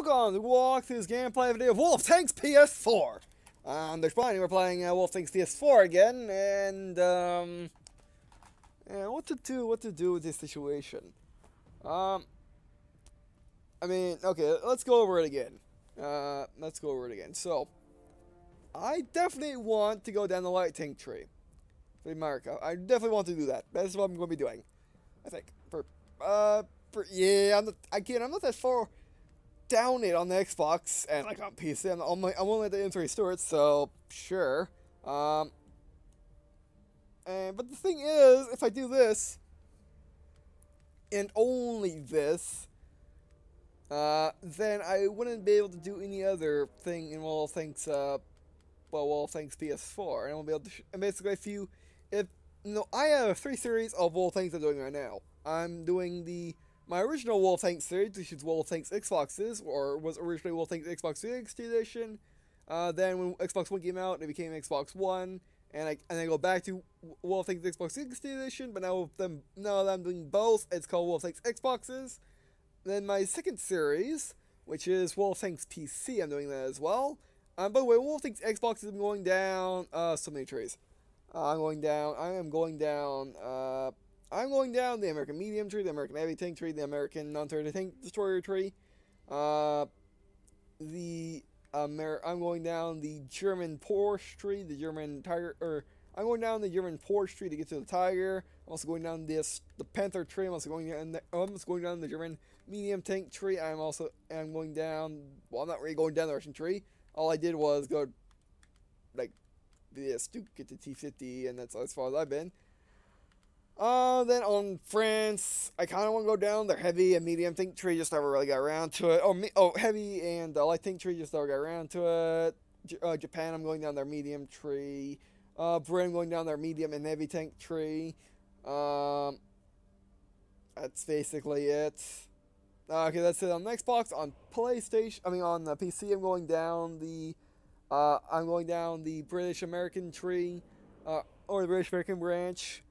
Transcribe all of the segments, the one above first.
Welcome to walk through this gameplay video of Wolf Tanks PS4. There's plenty. We're playing Wolf Tanks PS4 again, and yeah, what to do with this situation. I mean, okay, let's go over it again. So, I definitely want to go down the light tank tree for America. I definitely want to do that. That's what I'm going to be doing. I think yeah, I'm not that far down it on the Xbox and like on PC. I'm only at the M3 Stuart, so sure. But the thing is, if I do this and only this, then I wouldn't be able to do any other thing in Wolf Tanks PS4, and I won't be able to. And basically, I have 3 series of Wolf Tanks I'm doing right now. I'm doing my original Wolf Tanks series, which is Wolf Tanks Xboxes, or was originally Wolf Tanks Xbox 360 edition. Then when Xbox One came out, it became Xbox One, and I go back to Wolf Tanks Xbox 360 edition. But now that I'm doing both, it's called Wolf Tanks Xboxes. Then my second series, which is Wolf Tanks PC, I'm doing that as well. By the way, Wolf Tanks Xboxes, I'm going down so many trees. I'm going down the American Medium tree, the American Heavy Tank tree, the American Non-Turret Tank Destroyer tree. I'm going down the German Porsche tree, the German Tiger, I'm going down the German Porsche tree to get to the Tiger. I'm also going down the Panther tree. I'm also going down the German Medium Tank tree. I'm going down, well, I'm not really going down the Russian tree. All I did was go, like, this to get to T50, and that's as far as I've been. Then on France, I kind of want to go down the heavy and medium tank tree, just never really got around to it. Heavy and light tank tree, just never got around to it. Japan, I'm going down their medium tree. Britain, I'm going down their medium and heavy tank tree. That's basically it. Okay, that's it on the Xbox. On PlayStation, on the PC, I'm going down the British American tree, or the British American branch.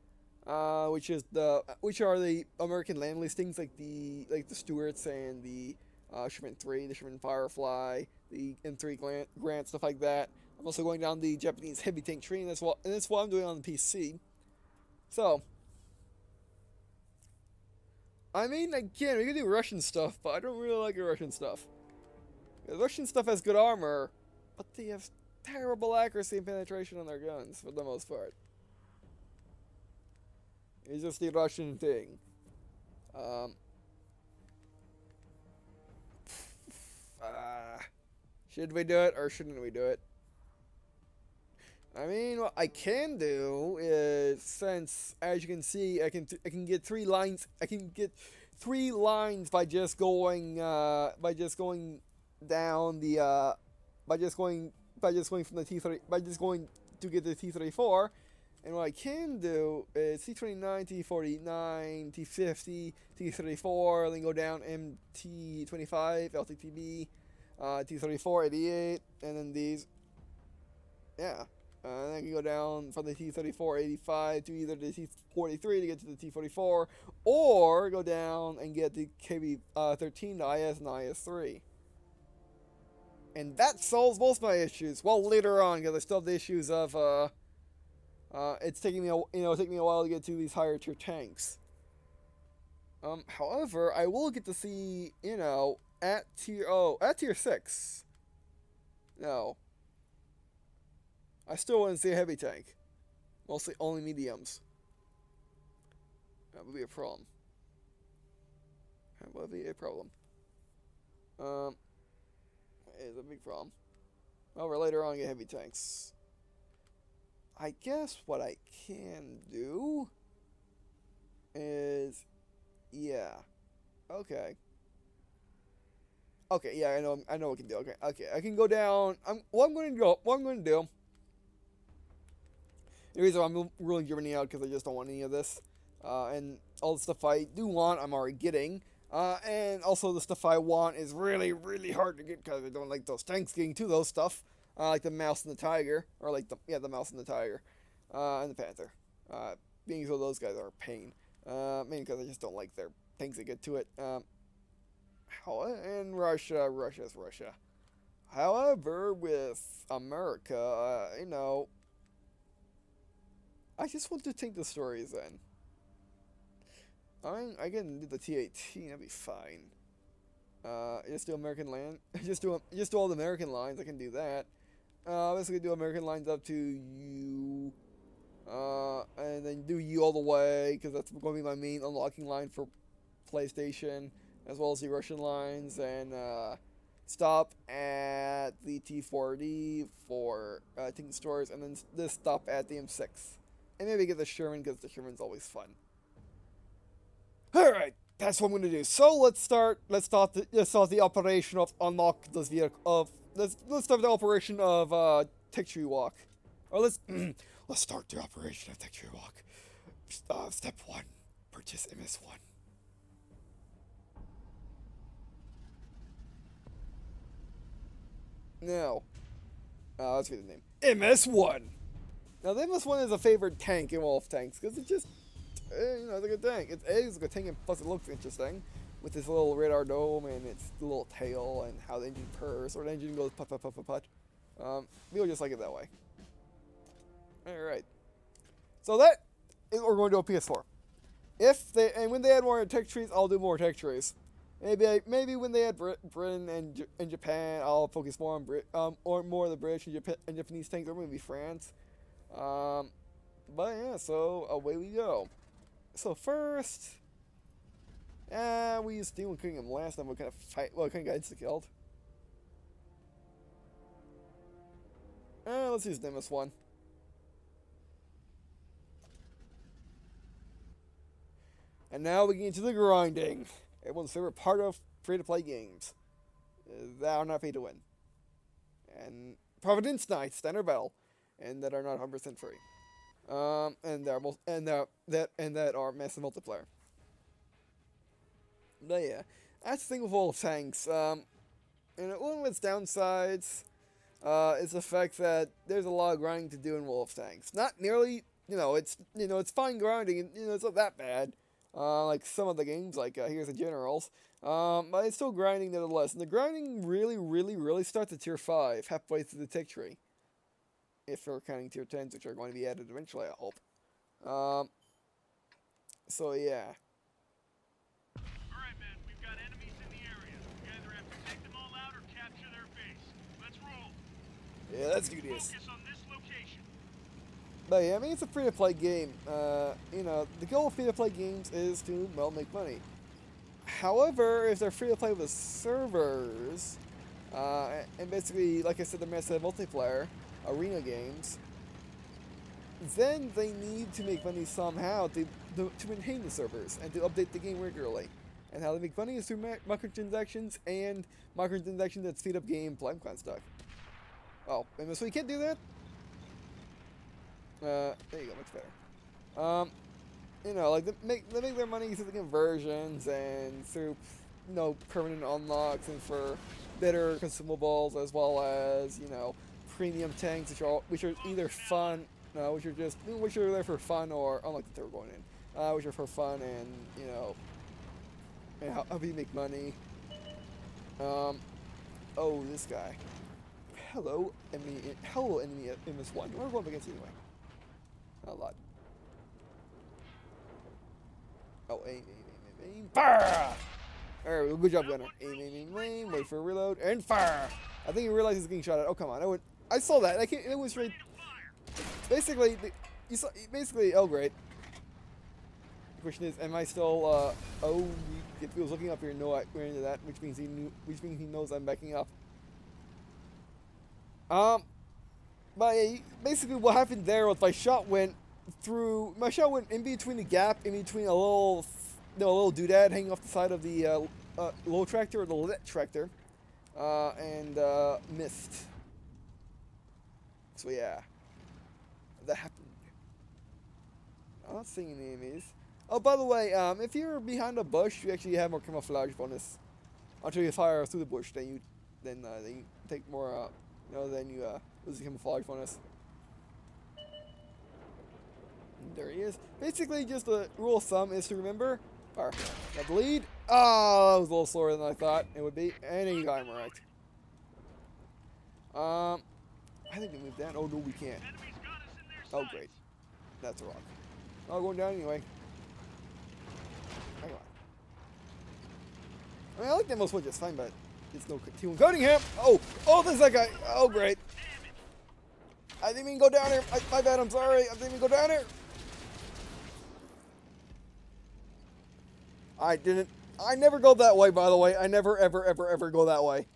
Which are the American land listings, like the Stuarts and the Sherman 3, the Sherman Firefly, the M3 Grant, stuff like that. I'm also going down the Japanese heavy tank tree, and that's what I'm doing on the PC. So, I mean, again, we can do Russian stuff, but I don't really like the Russian stuff. The Russian stuff has good armor, but they have terrible accuracy and penetration on their guns for the most part. It's just the Russian thing. Should we do it or shouldn't we do it? I mean, what I can do is, since as you can see, I can get 3 lines. I can get 3 lines by just going down the by just going from the T3 by just going to get the T34. And what I can do is T29, T49, T50, T34, then go down MT25, LTTB, T34, 88, and then these. Yeah. And then I can go down from the T34, 85 to either the T43 to get to the T44, or go down and get the KB13, the IS, and the IS3. And that solves most of my issues. Well, later on, because I still have the issues of, it's taking me a while to get to these higher tier tanks. However, I will get to see, at tier 6. No. I still want to see a heavy tank. Mostly only mediums. That would be a problem. That would be a problem. It is a big problem. However, later on, get heavy tanks. I guess what I can do is, yeah, okay, yeah, I know what I can do. Okay, I can go down. What I'm going to do. The reason I'm ruling Germany out because I just don't want any of this, and all the stuff I do want, I'm already getting. And also the stuff I want is really, really hard to get because I don't like those tanks getting to those stuff. Like the Mouse and the Tiger, or like the Mouse and the Tiger, and the Panther. Being so those guys are a pain. Mainly because I just don't like their tanks that get to it. And Russia's Russia. However, with America, you know, I just want to take the stories in. I can do the T-18, that'd be fine. Just do American land. just do all the American lines. I can do that. Basically do American lines up to U. And then do U all the way, because that's going to be my main unlocking line for PlayStation, as well as the Russian lines, and stop at the T-40 for taking stores, and then just stop at the M6. And maybe get the Sherman, because the Sherman's always fun. Alright, that's what I'm going to do. So let's start the operation of unlock this vehicle, let's start the operation of Tech Tree Walk. Or let's start the operation of Tech Tree Walk. Step 1, purchase MS1. Now, let's read the name. MS1! Now, the MS1 is a favorite tank in Wolf Tanks, because it's just, you know, it's a good tank. It's a good tank, and plus it looks interesting, with this little radar dome, and its little tail, and how the engine purrs, or the engine goes put put put put put. We'll just like it that way. Alright. So that is what we're going to do a PS4. When they add more tech trees, I'll do more tech trees. Maybe when they add Britain and Japan, I'll focus more on more of the British and Japanese tanks, or maybe France. But yeah, so away we go. So first, we used Demon Kingdom last time. We kind of kind of got insta-killed. Let's use MS1. And now we get into the grinding. Everyone's favorite part of free-to-play games. That are not pay to win. And Providence Knights, Standard Battle, and that are not 100% free. And that are massive multiplayer. But yeah, that's the thing with Wolf Tanks. And one of its downsides is the fact that there's a lot of grinding to do in Wolf Tanks. Not nearly, it's fine grinding, and it's not that bad. Like some of the games, like Here's the Generals, but it's still grinding nevertheless. And the grinding really starts at Tier 5, halfway through the tech tree. If you're counting Tier 10s, which are going to be added eventually, I hope. So yeah. Alright, man, we've got enemies in the area. We either have to take them all out or capture their base. Let's roll. Yeah, let's do this. Focus on this location. But yeah, I mean, it's a free-to-play game. The goal of free-to-play games is to, well, make money. However, if they're free-to-play with servers, and basically, like I said, the massive multiplayer, arena games, then they need to make money somehow to maintain the servers and to update the game regularly. And how they make money is through microtransactions and microtransactions that speed up gameplay. I'm kind of stuck. Oh, and so you can't do that? There you go, much better. Like they make their money through the conversions and through, permanent unlocks and for better consumables, as well as, premium tanks, which are either fun, which are there for fun, or unlike the third going in, which are for fun and and how you make money. Oh, this guy. Hello, enemy MS1. We're going up against anyway. Not a lot. Oh, aim. Fire! Alright, good job, Gunner. Aim, wait for a reload, and fire! I think he realized he's getting shot at. Oh, come on. I saw that. It was right. Basically, oh, great. The question is, am I still, if he was looking up here, no, we're into that, which means he knows I'm backing up. But yeah, basically what happened there was my shot went in between the gap, in between a little doodad hanging off the side of the low tractor, or the lit tractor, and missed. So yeah, that happened. I'm not seeing any enemies. Oh, by the way, if you're behind a bush, you actually have more camouflage bonus. Until you fire through the bush, then you take more, then you lose the camouflage bonus. There he is. Basically, just the rule of thumb is to remember, fire. Now the lead, Oh, that was a little slower than I thought it would be. And he got him wrecked. I think we moved down. Oh, no, we can't. Enemies got us in their Oh, sights. great. That's a rock. Oh, going down anyway. Hang on. I mean, I like Demo Switch just fine, but it's no T1 Cunningham. Oh, there's that guy. Oh, great. I didn't even go down here. My bad, I'm sorry. I didn't even go down here. I didn't. I never go that way, by the way. I never, ever, ever, ever go that way.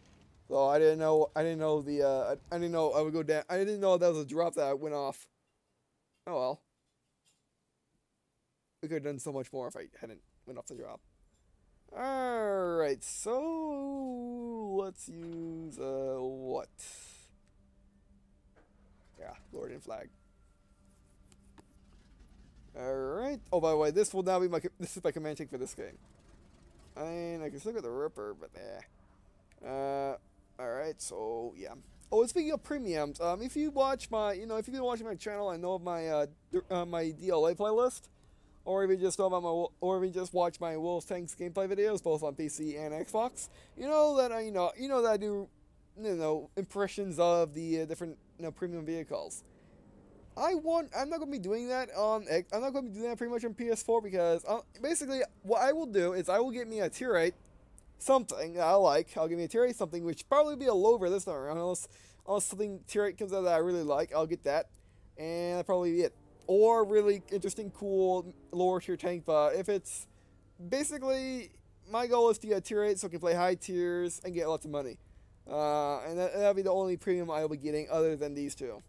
So I didn't know. I didn't know the. I didn't know I would go down. I didn't know that was a drop that went off. Oh well. We could have done so much more if I hadn't went off the drop. Alright, so let's use what? Yeah, Lordian flag. Alright. Oh, by the way, this will now be this is my command check for this game. And I can still get the Ripper, but alright, so yeah. Oh, and speaking of premiums, if you watch my, if you've been watching my channel and know of my my DLA playlist, or even just know about or even just watch my Wolves Tanks gameplay videos, both on PC and Xbox, you know that I do, impressions of the different premium vehicles. I'm not going to be doing that on. I'm not going to be doing that pretty much on PS4 because basically what I will do is I will get me a tier 8 something that I like. I'll give me a tier 8 something, which probably be a lower this time around, unless something tier 8 comes out that I really like. I'll get that, and that'll probably be it. Or really interesting, cool lower tier tank. But if it's basically my goal is to get a tier 8 so I can play high tiers and get lots of money, and that'll be the only premium I will be getting other than these two.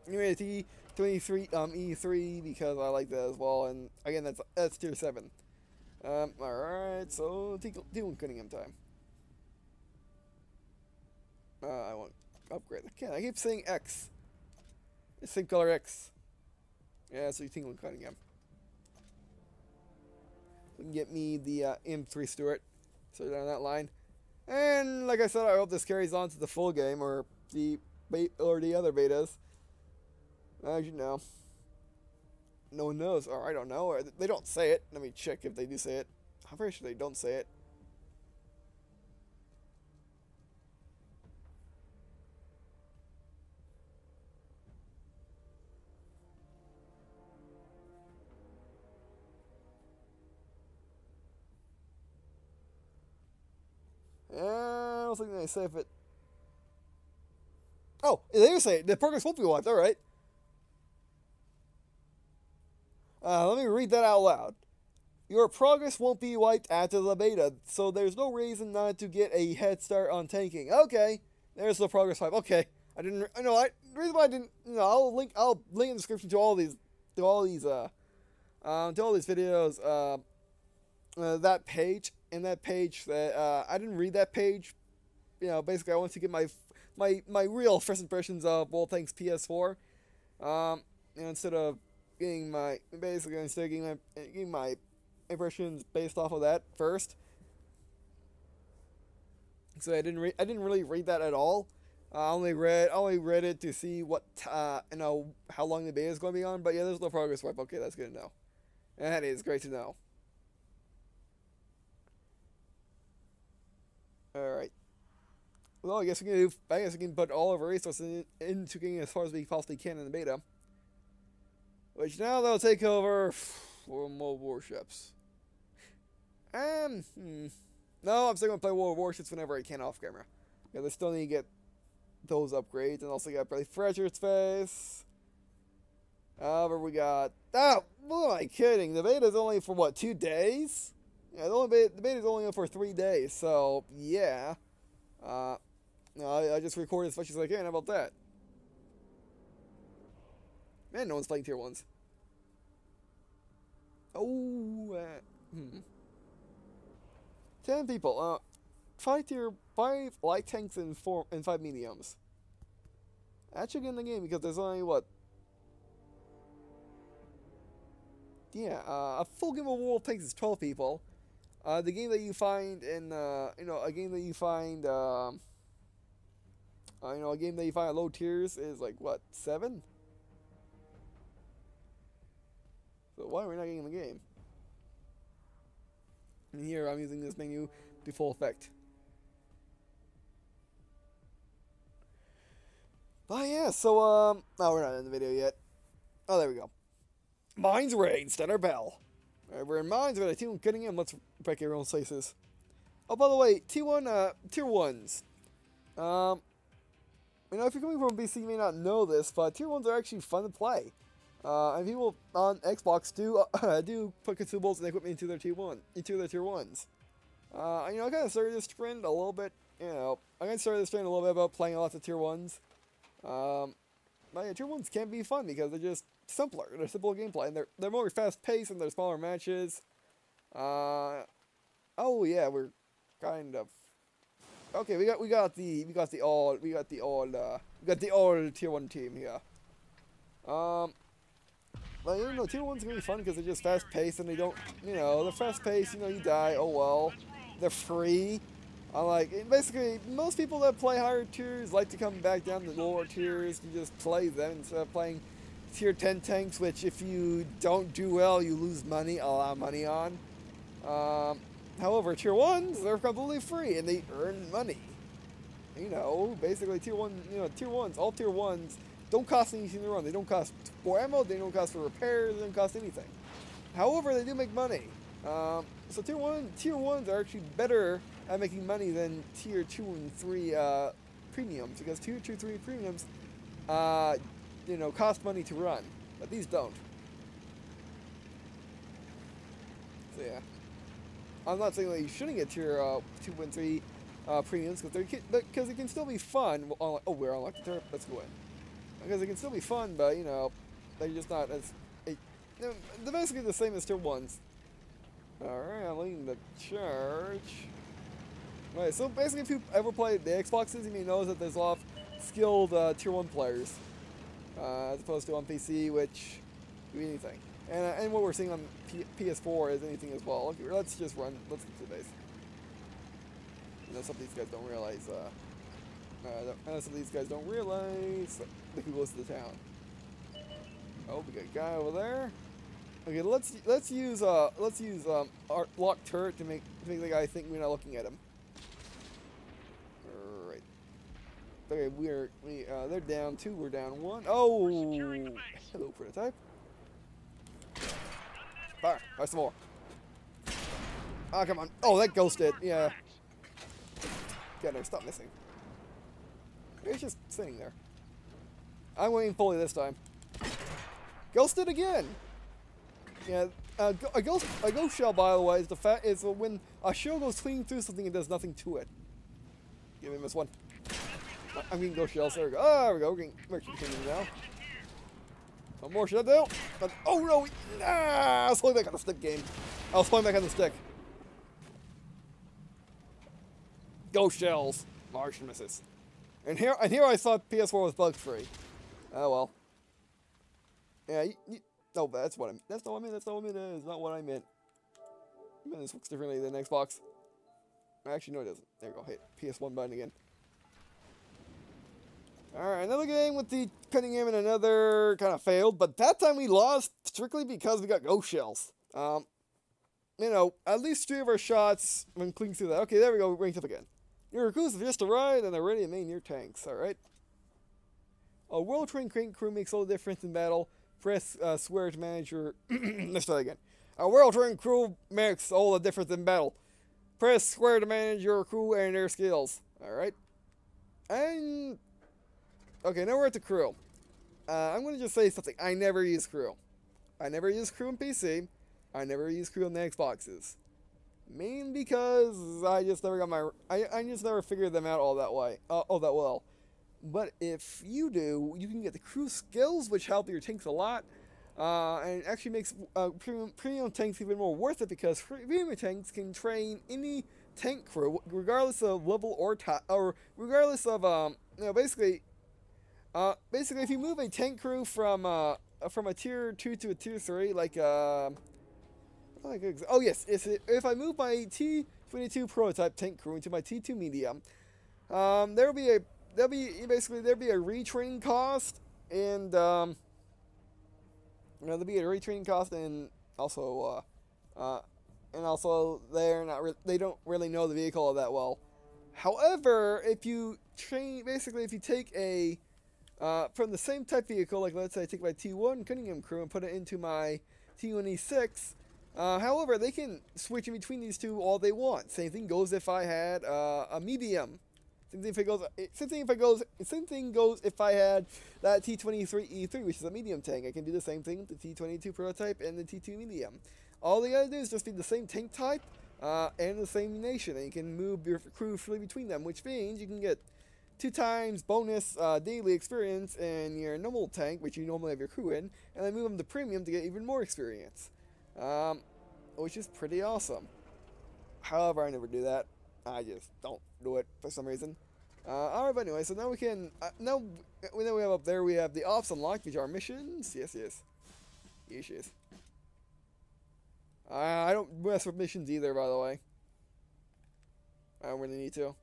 Anyway, the T23 E3 because I like that as well, and again that's tier 7. Alright, so T1 Cunningham time. I want upgrade. I keep saying X. It's same color X. Yeah, so you T1 Cunningham. We can get me the M3 Stuart. So down that line. And like I said, I hope this carries on to the full game or the other betas. As you know. No one knows. Or I don't know. Or they don't say it. Let me check if they do say it. I'm pretty sure they don't say it. Yeah, I don't think they say if it. Oh, they do say it. The progress won't be wiped. All right. Let me read that out loud. Your progress won't be wiped after the beta, so there's no reason not to get a head start on tanking. Okay, there's the progress wipe. Okay, I didn't. I know. The reason why I didn't. I'll link in the description to all these videos. That page and that page that I didn't read that page. Basically I want to get my real first impressions of World Tanks PS4. Instead of getting my impressions based off of that first. So I didn't really read that at all. I only read it to see what how long the beta is going to be on. But yeah, there's no progress wipe. Okay, that's good to know. And that is great to know. All right. Well, I guess we can put all of our resources into getting as far as we possibly can in the beta. Which now they'll take over for more warships. No, I'm still gonna play World of Warships whenever I can off camera. Because I still need to get those upgrades, and also got probably Frederick's Face. However, we got what am I kidding? The beta's only for what, 2 days? Yeah, the beta's only up for 3 days, so yeah. I just recorded as much as I can. How about that? Man, no one's playing tier 1s. Oh, 10 people. 5 light tanks and 5 mediums. Actually, get in the game because there's only what? Yeah, a full game of World Tanks is 12 people. The game that you find in, a game that you find, a game that you find at low tiers is like what, 7? So why are we not getting in the game? And here I'm using this menu to full effect. But yeah, so oh, we're not in the video yet. Oh, there we go. Mines Raid, Stellar Bell. Alright, we're in Mines Raid. I think we're getting in. Let's break everyone's faces. Oh, by the way, tier 1s. You know, if you're coming from BC, you may not know this, but tier 1s are actually fun to play. And people on Xbox do put consumables and equipment into their tier 1s. You know, I kind of started this trend a little bit. You know, I kind of started this trend a little bit about playing lots of tier 1s. But yeah, tier 1s can be fun because they're just simpler. They're simple gameplay, and they're more fast paced and they're smaller matches. Oh yeah, we're kind of okay. We got the all tier 1 team here. But you know, tier 1's gonna be fun because they're just fast paced and they don't, you know, they're fast paced. You know, you die, oh well. They're free. Basically, most people that play higher tiers like to come back down to lower tiers to just play them instead of playing tier 10 tanks, which if you don't do well, you lose money, a lot of money on. However, tier 1s, they're completely free and they earn money. You know, basically tier 1s, all tier 1s don't cost anything to run. They don't cost for ammo, they don't cost for repairs, they don't cost anything. However, they do make money. So tier 1s are actually better at making money than tier 2 and 3 premiums, because tier 2 and 3 premiums, you know, cost money to run, but these don't. So yeah, I'm not saying that you shouldn't get tier 2 and 3 premiums because it can still be fun. Oh, we're on the turret. Let's go in because it can still be fun, but you know, they're just not as. They're basically the same as tier 1s. Alright, I'm leading the charge. Right, so basically if you ever played the Xboxes, you may know that there's a lot of skilled tier 1 players. As opposed to on PC, which do anything. And what we're seeing on PS4 is anything as well. Okay, let's just run, let's get to the base. I know some of these guys don't realize, look who goes to the town. Oh, we got a guy over there. Okay, let's use our lock turret to make the guy think we're not looking at him. Alright. Okay, they're down 2, we're down 1. Oh, hello prototype. Fire some more. Ah, come on. Oh, that ghosted. Yeah. God, no, stop missing. It's just sitting there. I'm waiting fully this time. Ghosted again. Yeah, a ghost shell, by the way, is when a shell goes clean through something and does nothing to it. Give me this one. I'm getting ghost shells. There we go. Ah, there we go. We're getting merchant kingdom now. One more shutdown. But oh no! I was falling back on the stick game. I was falling back on the stick. Ghost shells, Martian misses. And here I thought PS4 was bug free. Oh well. Yeah, no, that's what I mean. That's not what I mean. That's not what I mean. It's not what I meant. I meant this looks differently than Xbox. Actually, no, it doesn't. There we go. Hit PS1 button again. Alright, another game with the cutting game and another kind of failed, but that time we lost strictly because we got ghost shells. You know, at least 3 of our shots went clean through that. Okay, there we go. Ranked up again. Your recruits have just arrived and they're ready to main your tanks. Alright. A well-trained crew makes all the difference in battle. Press square to manage your... Let's try again. A well-trained crew makes all the difference in battle. Press square to manage your crew and their skills. Alright. And... okay, now we're at the crew. I'm going to just say something. I never use crew. I never use crew on PC. I never use crew on the Xboxes. Mainly because I just never got my... I just never figured them out all that well. But if you do, you can get the crew skills, which help your tanks a lot. And it actually makes premium tanks even more worth it because premium tanks can train any tank crew, regardless of level or regardless of you know, basically, if you move a tank crew from a tier 2 to a tier 3, like oh yes, if I move my T-22 prototype tank crew into my T2 medium, there'll be a retraining cost, and you know, there'll be a retraining cost, and also and also they don't really know the vehicle that well. However, if you if you take a from the same type vehicle, like let's say I take my T1 Cunningham crew and put it into my T1E6. However, they can switch in between these two all they want. Same thing goes if I had a medium. Same thing goes if I had that T23E3, which is a medium tank. I can do the same thing with the T22 prototype and the T2 medium. All they gotta do is just be the same tank type and the same nation, and you can move your crew freely between them, which means you can get 2 times bonus daily experience in your normal tank, which you normally have your crew in, and then move them to premium to get even more experience, which is pretty awesome. However, I never do that. I just don't do it for some reason. Alright, but anyway, so now we can, now we have up there, we have the ops unlocked, which are missions. Yes. I don't mess with missions either, by the way. I don't really need to.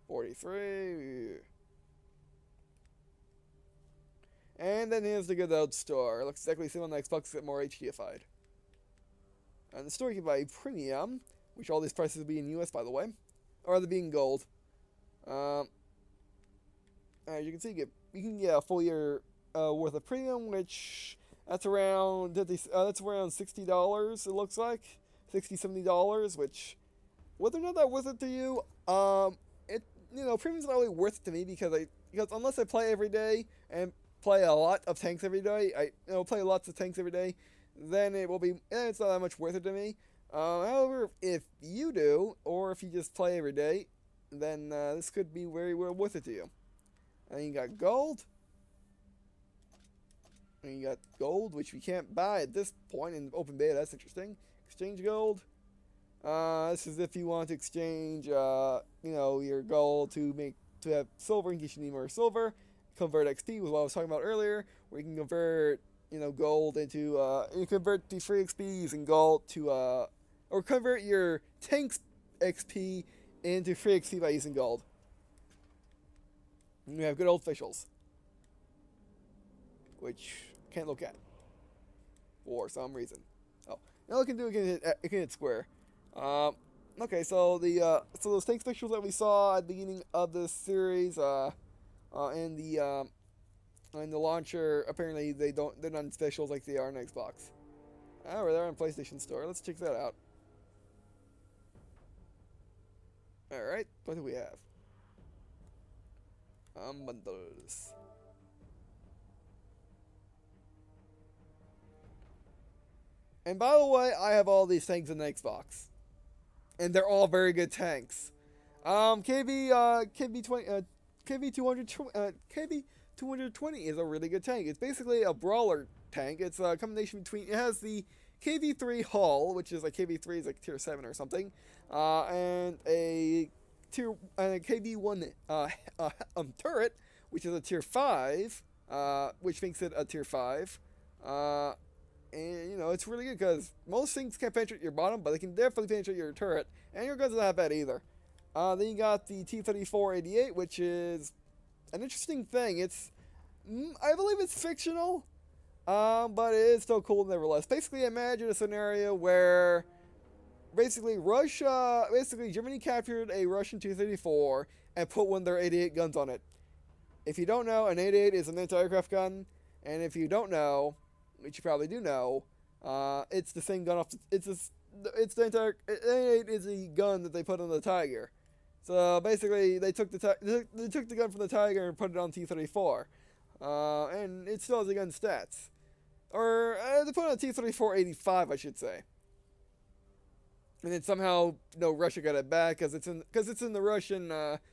43. And then here's the good old store. It looks exactly the same on the Xbox, except more HDified. And the store you can buy premium, which all these prices will be in US, by the way, or they'll be in gold. As you can see, you can get a full year worth of premium, which that's around $60. It looks like $60-$70, which whether or not that worth it to you, premium's not really worth it to me because unless I play every day and play a lot of tanks every day, play lots of tanks every day, then it's not that much worth it to me. However, if you do, or if you just play every day, then this could be very well worth it to you. And you got gold. And you got gold, which we can't buy at this point in open beta. That's interesting. Exchange gold. This is if you want to exchange, your gold to have silver in case you need more silver. Convert XP was what I was talking about earlier, where you can convert, gold into, you convert the free XPs and gold to, or convert your tank's XP into free XP by using gold. And we have good old officials, which can't look at for some reason. Oh, now I can do it can hit square. Okay, so so those tank specials that we saw at the beginning of this series, in the launcher, apparently they're not specials like they are on Xbox. Alright, they're on PlayStation Store. Let's check that out. Alright, what do we have? Bundles. And by the way, I have all these tanks on the Xbox. And they're all very good tanks. KB220 is a really good tank. It's basically a brawler tank. It's a combination between, it has the KV3 hull, which is like KV3 is like tier 7 or something, and a KV1 turret, which is a tier 5, which makes it a tier 5. And, it's really good because most things can't penetrate your bottom, but they can definitely penetrate your turret, and your guns are not bad either. Then you got the T-34-88, which is an interesting thing. I believe it's fictional, but it is still cool nevertheless. Basically, imagine a scenario where basically Germany captured a Russian T-34 and put one of their 88 guns on it. If you don't know, an 88 is an anti-aircraft gun, and if you don't know, which you probably do know, it's the same gun it's the entire 88 is the gun that they put on the Tiger. So basically, they took the gun from the Tiger and put it on T-34, and it still has the gun stats. Or they put it on T-34-85, I should say. And then somehow, Russia got it back because it's in the Russian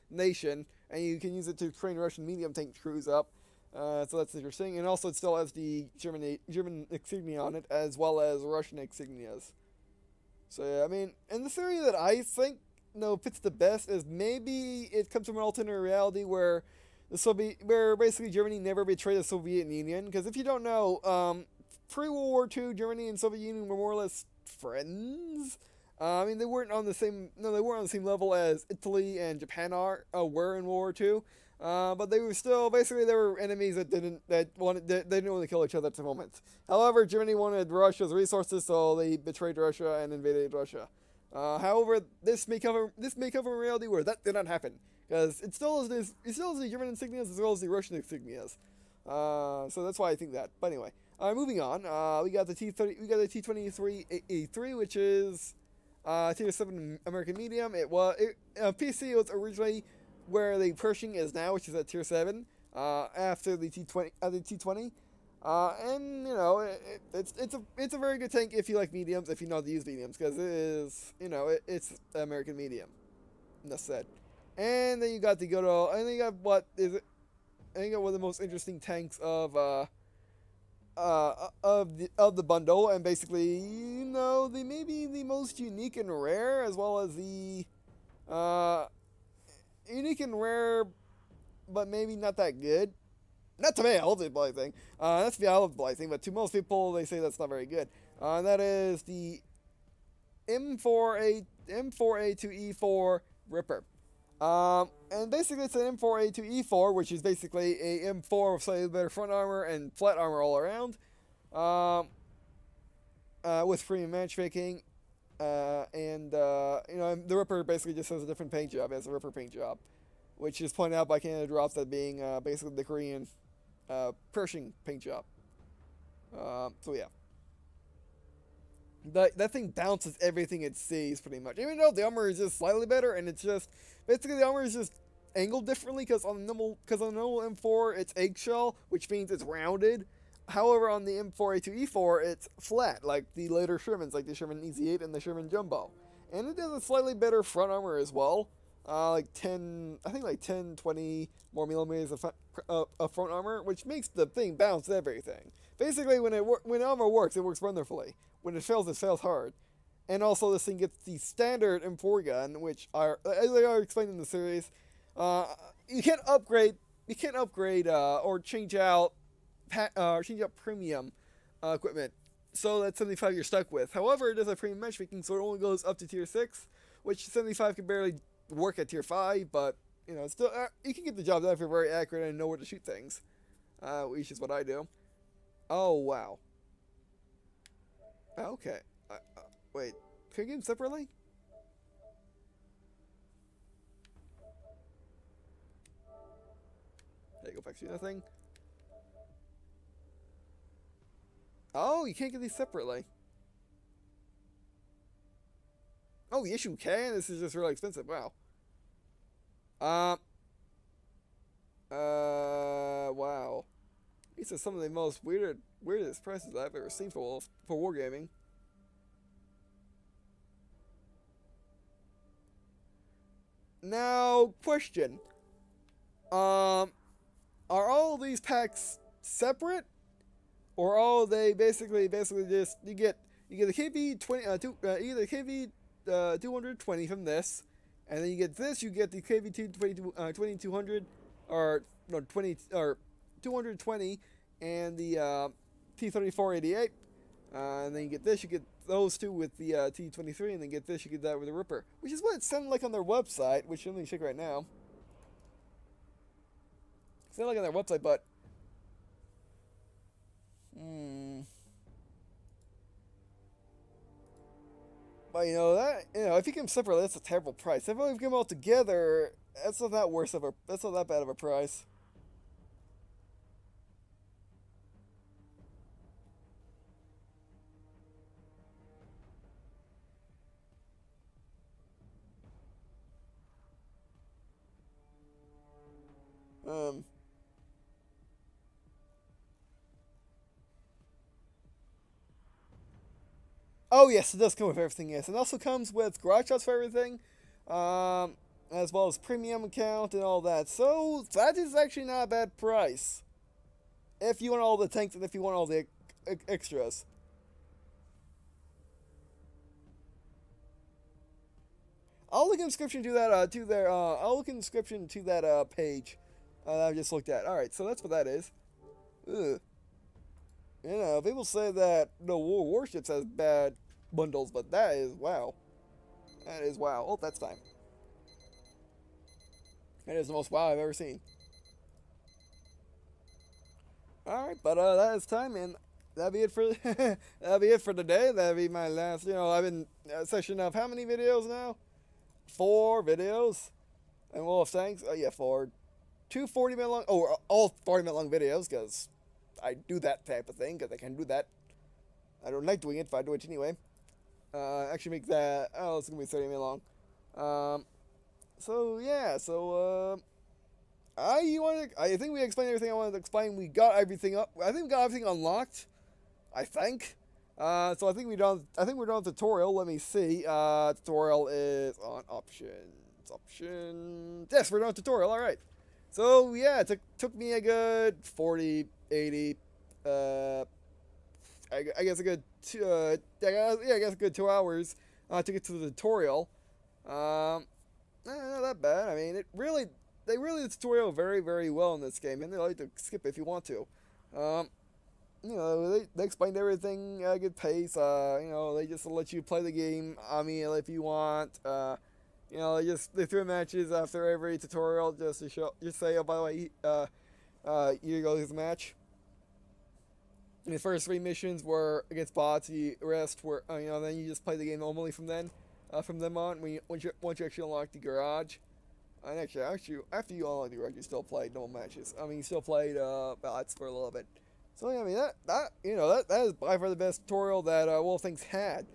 nation, and you can use it to train Russian medium tank crews up. So that's interesting, and also it still has the German insignia on it, as well as Russian insignias. So yeah, I mean, and the theory that I think fits the best is maybe it comes from an alternate reality where where basically Germany never betrayed the Soviet Union. Because if you don't know, pre-World War II, Germany and Soviet Union were more or less friends. I mean, they weren't on the same. No, they weren't on the same level as Italy and Japan were in World War II. But they were still basically they were enemies that didn't want to kill each other at the moment. However, Germany wanted Russia's resources, so they betrayed Russia and invaded Russia. However, this may cover a reality where that did not happen because it still is the German insignias as well as the Russian insignias. So that's why I think that. But anyway, moving on. We got the T23A3, which is Tier 7 American medium. PC was originally where the Pershing is now, which is at Tier 7. After the T20. And you know, it's a very good tank if you like mediums, if you know how to use mediums, because it is, you know, it's American medium. Enough said. And then you got the good old, and then you got what is it? And you got one of the most interesting tanks of the bundle, and basically, you know, the maybe the most unique and rare, as well as the unique and rare, but maybe not that good. Not to me, I love the Blythe thing. That's the I love the Blythe thing, but to most people, they say that's not very good. And that is the M4A2E4 Ripper. And basically it's an M4A2E4, which is basically a M4 with slightly better front armor and flat armor all around. With premium matchmaking. You know, the Ripper basically just has a different paint job. It has a Ripper paint job, which is pointed out by Canada Drops as being basically the Korean Pershing paint job. So yeah. That thing bounces everything it sees, pretty much. Even though the armor is just slightly better, and it's just basically the armor is just angled differently because on the normal M4 it's eggshell, which means it's rounded. However, on the M4A2E4 it's flat, like the later Shermans, like the Sherman EZ8 and the Sherman Jumbo, and it has a slightly better front armor as well. Like 10, 20 more millimeters of front armor, which makes the thing bounce everything. Basically, when armor works, it works wonderfully. When it fails hard. And also, this thing gets the standard M4 gun, which are, as I explained in the series, you can't upgrade or change out premium equipment. So that 75 you're stuck with. However, it does have premium matchmaking, so it only goes up to tier 6, which 75 can barely work at tier 5, but you know, still you can get the job done if you're very accurate and know where to shoot things, which is what I do. Oh wow. Okay. Wait, can I get them separately? There you go, back to nothing. Oh, you can't get these separately. Oh, yes you can. This is just really expensive. Wow. Wow. These are some of the most weirdest prices I've ever seen for wargaming. Now, question. Are all these packs separate, or are they basically just you get the KV 20 either KV 220 from this, and then you get this, you get the KV 2200 or no 20 or 220 and the T3488, and then you get this, you get those two with the T23, and then get this, you get that with the Ripper, which is what it sounded like on their website, which I'm going to check right now. It sounded like on their website, but but you know that, if you get them separately, that's a terrible price. If you get them all together, that's not that bad of a price. Oh yes, it does come with everything. Yes, it also comes with garage shots for everything, as well as premium account and all that. So that is actually not a bad price if you want all the tanks and if you want all the extras. I'll look in the description to that I'll look in the description to that page that I just looked at. All right, so that's what that is. Ugh. You know, people say that the War Warships has bad bundles, but that is, wow. That is wow. Oh, that's time. That is the most wow I've ever seen. Alright, but that is time, and that'll be it for that'll be it for today. That'll be my last, I've been session of how many videos now? 4 videos. And Wall of Tanks, oh yeah, 4. 2 40-minute long, all 40-minute long videos, because I do that type of thing, because I can do that. I don't like doing it, but I do it anyway. Actually make that, it's going to be 30-minute long. So, yeah, I think we explained everything I wanted to explain. We got everything up. I think we got everything unlocked. I think. So I think we're done with tutorial. Let me see. Tutorial is on options. Yes, we're done with tutorial. All right. So yeah, it took me a good 40, 80. I guess a good I guess a good 2 hours to get to the tutorial. Not that bad. I mean, they really did the tutorial very, very well in this game, and they like to skip it if you want to. They explained everything at a good pace. They just let you play the game, if you want. They threw matches after every tutorial just to say, oh, by the way, here goes the match. And the first 3 missions were against bots. The rest were, then you just play the game normally from then on. Once you actually unlock the garage. And actually, after you unlock the garage, you still played normal matches. You still played bots for a little bit. So yeah, that is by far the best tutorial that Wolf Things have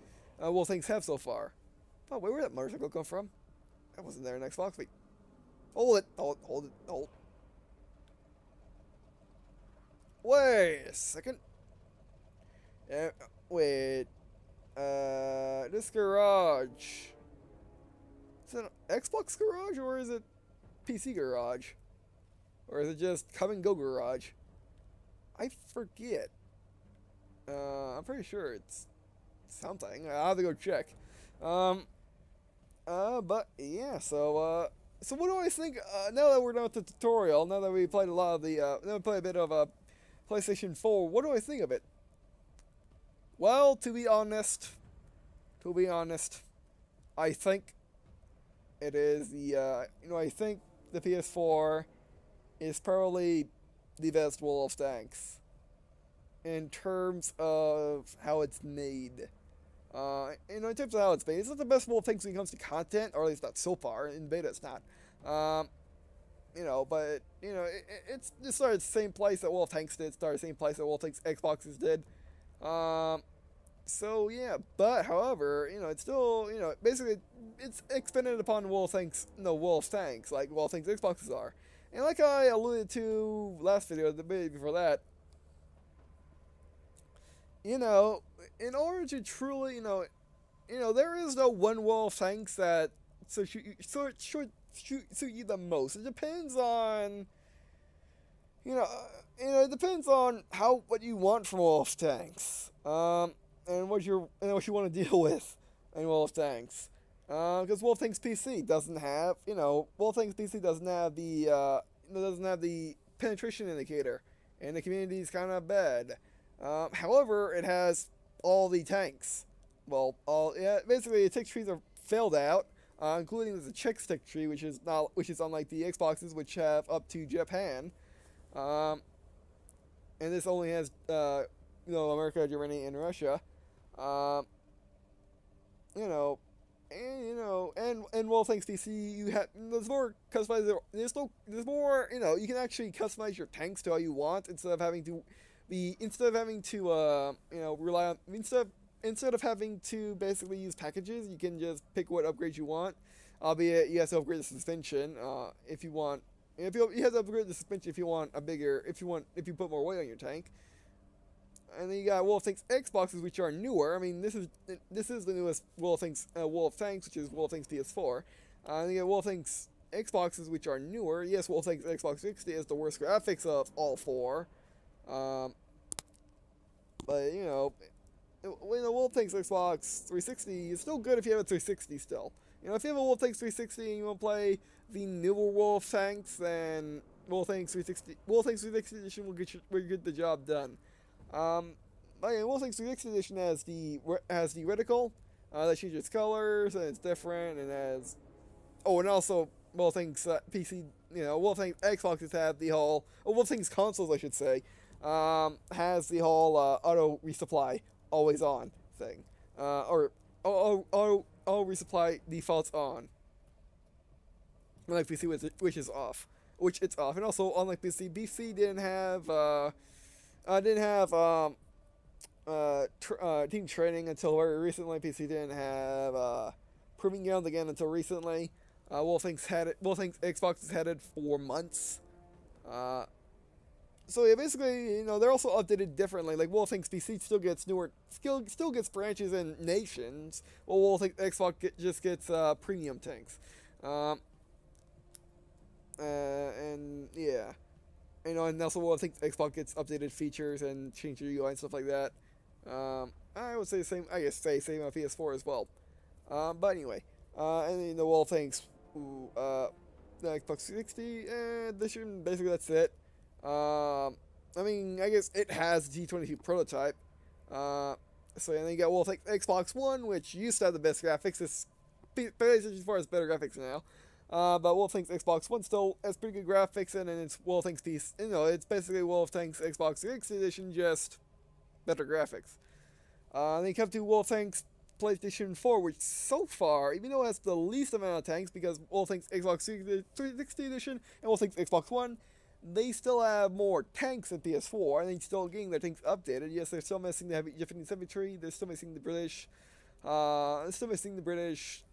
so far. Oh, wait, where'd that motorcycle come from? That wasn't there in Xbox. Wait, hold it. Wait a second. Wait. This garage. Is it an Xbox garage or is it PC garage? Or is it just come and go garage? I forget. I'm pretty sure it's something. I'll have to go check. But yeah, so what do I think, now that we're done with the tutorial, now that we played a lot of the, now we played a bit of, PlayStation 4, what do I think of it? Well, to be honest, I think it is I think the PS4 is probably the best Wall of Tanks in terms of how it's made. In terms of how it's made, it's not the best Wall of Tanks when it comes to content, or at least not so far. In beta, it's not. But it started the same place that Wall of Tanks did. Started the same place that Wall of Tanks Xboxes did. So yeah, but however, it's still, basically it's expanded upon Wall of Tanks, like Wall of Tanks Xboxes are. And like I alluded to last video, the video before that, in order to truly, there is no one Wall of Tanks that should suit you the most. It depends on, it depends on what you want from Wall of Tanks, and what you want to deal with in Wall of Tanks. Because Wall of Tanks PC doesn't have, Wall of Tanks PC doesn't have the penetration indicator, and the community is kind of bad. However, it has all the tanks. Well, basically the tick trees are filled out, including the check stick tree, which is unlike the Xboxes, which have up to Japan. And this only has, America, Germany, and Russia. And Wall of Tanks PC, there's more customized. There's more, you can actually customize your tanks to how you want instead of having to rely on, instead of having to basically use packages. You can just pick what upgrades you want. Albeit you have to upgrade the suspension if you want. If you have to upgrade the suspension if you put more weight on your tank. And then you got Wall of Tanks Xboxes, which are newer. This is the newest Wall of Tanks, which is Wall of Tanks PS4. And you got Wall of Tanks Xboxes, which are newer. Yes, Wall of Tanks Xbox 60 has the worst graphics of all 4. But Wall of Tanks Xbox 360 is still good if you have a 360 still. If you have a Wall of Tanks 360 and you want to play the newer Wall of Tanks, then Wall of Tanks 360 edition will get the job done. Wall of Tanks 360 edition has the reticle, They change its colors and it's different and has. Oh, and also, well, things PC, well, things Xboxes have the whole. Well, things consoles, I should say, has the whole auto resupply always on thing, or auto resupply defaults on. Unlike PC, which is off, which it's off, and also unlike PC didn't have team training until very recently. PC didn't have proving grounds again until recently. Wolfen's Xbox has had it for months. So yeah, basically, they're also updated differently. Like Wolfen's PC still gets still gets branches and nations, while Wolfen's Xbox just gets premium tanks. And yeah, and also Wolfen's Xbox gets updated features and changed your UI and stuff like that. I would say the same. I guess same on PS4 as well. But anyway, and then the Wolfen's the Xbox 360 edition. Basically, that's it. I mean, I guess it has G22 prototype. So and then you got Wolfen's Xbox One, which used to have the best graphics. It's PlayStation 4 has better graphics now. But Wolfen's Xbox One still has pretty good graphics, and it's Wolfen's piece. It's basically Wolfen's Xbox 360 edition, just better graphics. Then you come to Wolfen's PlayStation 4, which so far, even though it has the least amount of tanks, because Wolfen's Xbox 360 edition and Wolfen's Xbox One, they still have more tanks than PS4, and they're still getting their tanks updated. Yes, they're still missing the Japanese infantry. They're still missing the British. They're still missing the British.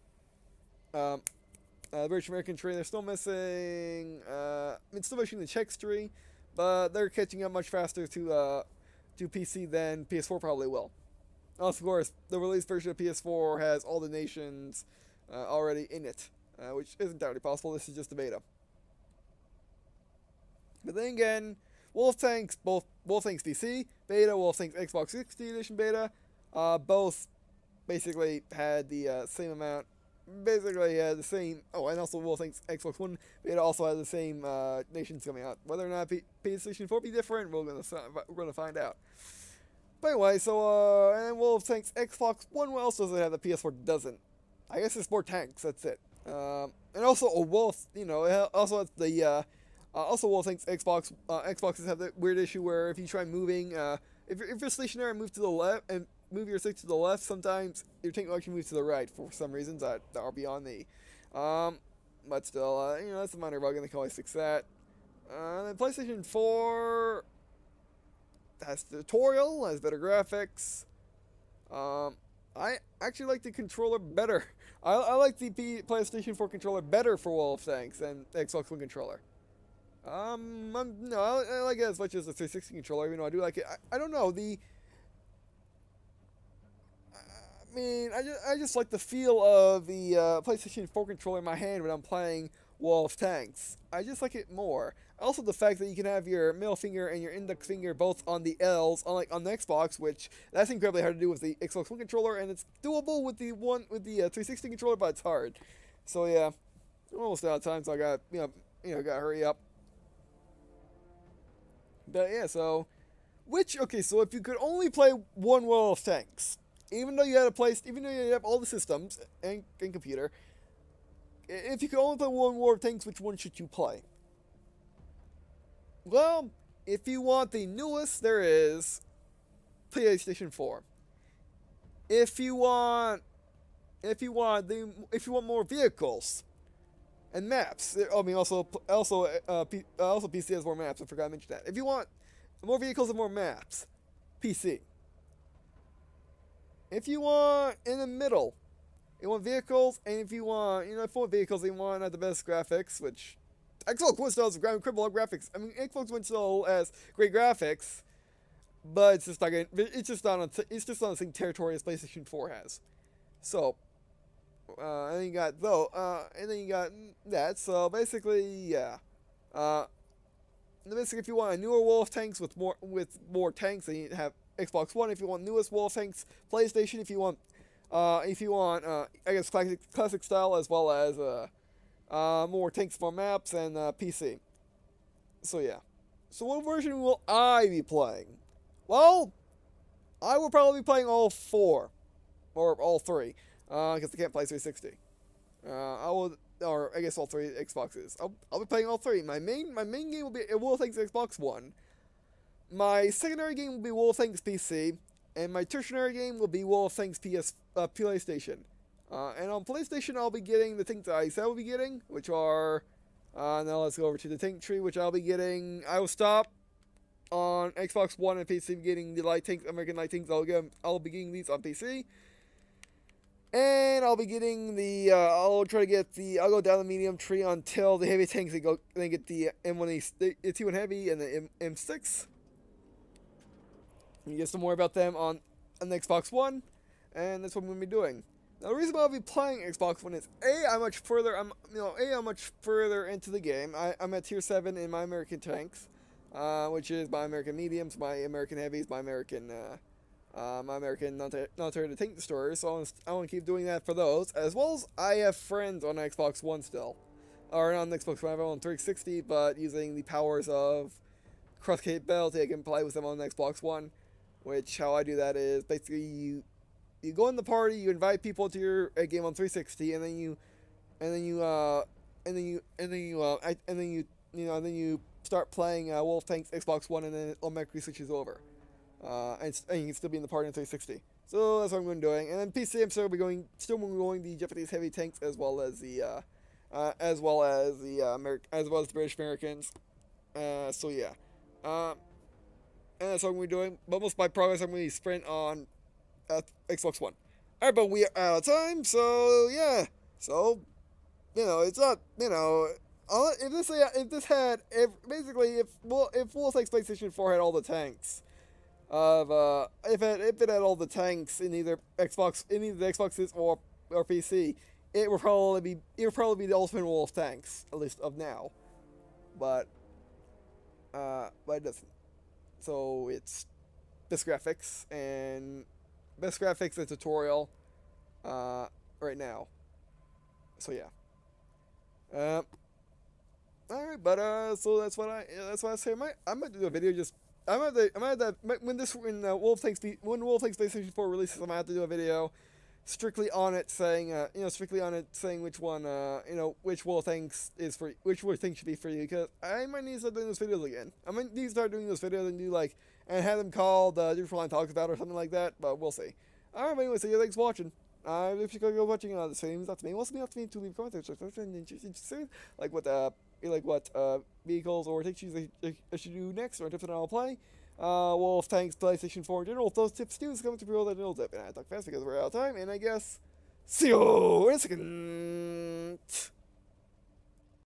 British American tree. They're still missing. It's still missing the Czech tree, but they're catching up much faster to PC than PS4 probably will. Also, of course, the released version of PS4 has all the nations already in it, which isn't entirely possible. This is just a beta. But then again, Wolfen's PC beta, Wolfen's Xbox 360 edition beta, both basically had the same amount. Basically, the same. Oh, and also Wolfen's Xbox One beta also had the same nations coming out. Whether or not PlayStation 4 be different, we're gonna find out. But anyway, so and Wolfen's Xbox One also doesn't have the PS4 doesn't. I guess it's more tanks. That's it. And also a Wolf, it also has the also Wolfen's Xboxes have the weird issue where if you try moving, if you're stationary and move to the left and move your stick to the left, sometimes your tank will actually move to the right for some reasons that are beyond me. But still, that's a minor bug and they can always fix that. And then PlayStation 4 has the tutorial, has better graphics. I actually like the controller better. I like the PlayStation 4 controller better for Wolfen's than the Xbox One controller. No, I like it as much as the 360 controller, even though I do like it. I don't know, I mean, I just like the feel of the PlayStation 4 controller in my hand when I'm playing Wolfen's. I just like it more. Also, the fact that you can have your middle finger and your index finger both on the L's, unlike on the Xbox, which that's incredibly hard to do with the Xbox One controller, and it's doable with the 360 controller, but it's hard. So yeah, I'm almost out of time, so I got gotta hurry up. But yeah, so so if you could only play one Wolfen's, even though you have all the systems and computer, if you could only play one Wolfen's, which one should you play? Well, if you want the newest, there is PlayStation 4. If you want more vehicles and maps, I mean also PC has more maps. I forgot to mention that. If you want more vehicles and more maps, PC. If you want in the middle, you want vehicles, and if you want, if you want vehicles, you want the best graphics, which Xbox One still has incredible graphics. I mean, Xbox One still has great graphics, but it's just not on the same territory as PlayStation 4 has. So, and then you got that. So basically, yeah. Basically, if you want a newer Wolfen's with more tanks, then you have Xbox One. If you want newest Wolfen's, PlayStation. If you want I guess classic style as well as more tanks, more maps, and PC. So yeah. So what version will I be playing? Well, I will probably be playing all four, or all three. because I can't play 360. Or I guess all three Xboxes. I'll be playing all three. My main game will be World of Tanks Xbox One. My secondary game will be World of Tanks PC, and my tertiary game will be World of Tanks PlayStation. And on PlayStation, I'll be getting the things that I said I'll be getting, which are. Now let's go over to the tank tree, which I'll be getting. I will stop on Xbox One and PC getting the light tanks, American light tanks. I'll be getting these on PC. And I'll be getting the, I'll go down the medium tree until the heavy tanks, then get the M1, the T1 Heavy and the M6. You get some more about them on the Xbox One, and that's what I'm going to be doing. Now, the reason why I'll be playing Xbox One is, I'm much further into the game. I'm at Tier 7 in my American tanks, which is my American mediums, my American heavies, my American non-targeted tank destroyers, so I want to keep doing that for those, as well as I have friends on Xbox One still, or on Xbox One, on 360, but using the powers of cross capability, I can play with them on Xbox One, which, how I do that is, basically, you go in the party, you invite people to your game on 360, and then you start playing Wolf Tanks Xbox One, and then it automatically switches over. And you can still be in the party in 360. So that's what I'm going to be doing. And then PC, I'm still going the Japanese heavy tanks as well as the British Americans. So yeah. And that's what I'm going to be doing. But most of my progress I'm going to sprint on Xbox One. Alright, but we are out of time. So yeah. So it's not if this had basically if Wolf Tanks PlayStation 4 had all the tanks. If it had all the tanks in either the Xboxes or PC, it would probably be the ultimate Wolf Tanks, at least of now. But it doesn't. So it's best graphics and tutorial right now. So yeah. Alright, but so that's what I say. I might do a video just. When Wolf Tanks PlayStation 4 releases, I might have to do a video strictly on it saying which one, which Wolf Tanks which Wolf Tanks should be for you, because I might need to start doing those videos again. I might need to start doing those videos and have them called Different Line Talks About or something like that, but we'll see. Alright, anyway, so yeah, thanks for watching. If you go watching the streams, that's me. Also, up to me to leave comments like what vehicles or tanks I should do next, or tips that I'll play. Wolf Tanks, PlayStation 4 in general. If those tips do, come to people that knows it. And I talk fast because we're out of time, and I guess see you in a second.